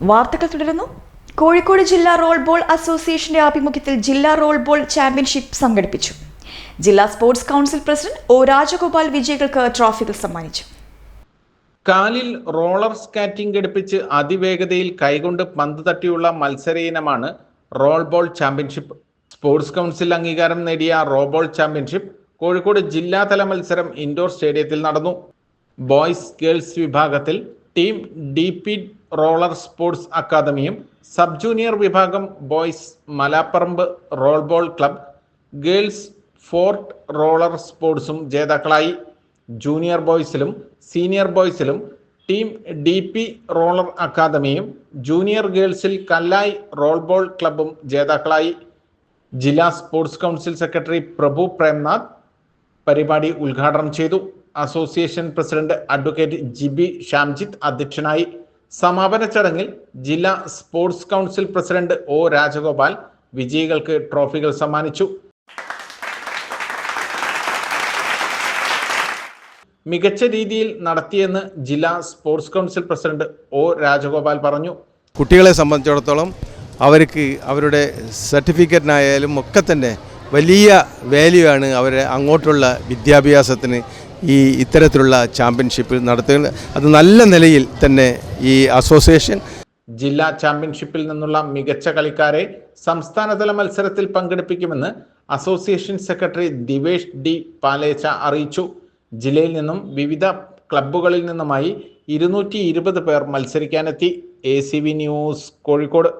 വാർത്തകൾ തുടരുന്നു. കോഴിക്കോട് ജില്ലാ റോൾ ബോൾ അസോസിയേഷന്റെ ആഭിമുഖ്യത്തിൽ ജില്ലാ റോൾ ബോൾ ചാമ്പ്യൻഷിപ്പ് സംഘടിപ്പിച്ചു. ജില്ലാ sports council president O Rajagopal വിജയികൾക്ക് ട്രോഫികൾ സമ്മാനിച്ചു. കാലിൽ റോളർ സ്കാറ്റിംഗ് ഘടിപ്പിച്ച് അതിവേഗതയിൽ കൈകൊണ്ട് പന്ത് തട്ടിയുള്ള മത്സര ഇനമാണ് role ball championship. Sports council അംഗീകാരം നേടിയ റോബോൾ ചാമ്പ്യൻഷിപ്പ് കോഴിക്കോട് ജില്ലാതല മത്സരം ഇൻഡോർ സ്റ്റേഡിയത്തിൽ നടന്നു. ബോയ്സ് ഗേൾസ് വിഭാഗത്തിൽ ടീം DP റോളർ സ്പോർട്സ് അക്കാദമിയും സബ് ജൂനിയർ വിഭാഗം boys Malaparamba roll ball club, girls fort roller സ്പോർട്സും ജേതാക്കളായി. ജൂനിയർ ബോയ്സിലും സീനിയർ ബോയ്സിലും ടീം DP റോളർ അക്കാദമിയും ജൂനിയർ ഗേൾസിൽ കല്ലായി റോൾ ബോൾ ക്ലബും ജേതാക്കളായി. ജില്ലാ sports council secretary Prabhu Premnath പരിപാടി ഉദ്ഘാടനം ചെയ്തു. Association president advocate Jibi Shamjith അധ്യക്ഷനായി. സമാപന ചടങ്ങിൽ ജില്ലാ sports council president O Rajagopal വിജയികൾക്ക് ട്രോഫികൾ സമ്മാനിച്ചു. മികച്ച രീതിയിൽ നടത്തിയെന്ന് ജില്ലാ sports council president O Rajagopal പറഞ്ഞു. കുട്ടികളെ സംബന്ധിച്ചിടത്തോളം അവർക്ക് അവരുടെ സർട്ടിഫിക്കറ്റിനായാലും ഒക്കെ തന്നെ വലിയ വാല്യൂ ആണ് അവരെ അങ്ങോട്ടുള്ള വിദ്യാഭ്യാസത്തിന് ഇത്തരത്തിലുള്ള ചാമ്പ്യൻഷിപ്പിൽ നടത്തുന്നത്. അത് നല്ല നിലയിൽ തന്നെ ഈ അസോസിയേഷൻ ജില്ലാ ചാമ്പ്യൻഷിപ്പിൽ നിന്നുള്ള മികച്ച കളിക്കാരെ സംസ്ഥാനതല മത്സരത്തിൽ പങ്കെടുപ്പിക്കുമെന്ന് അസോസിയേഷൻ സെക്രട്ടറി ദിവേഷ് ഡി പാലേച്ച അറിയിച്ചു. ജില്ലയിൽ നിന്നും വിവിധ ക്ലബ്ബുകളിൽ നിന്നുമായി 220 പേർ മത്സരിക്കാനെത്തി. ACV news, Kozhikode.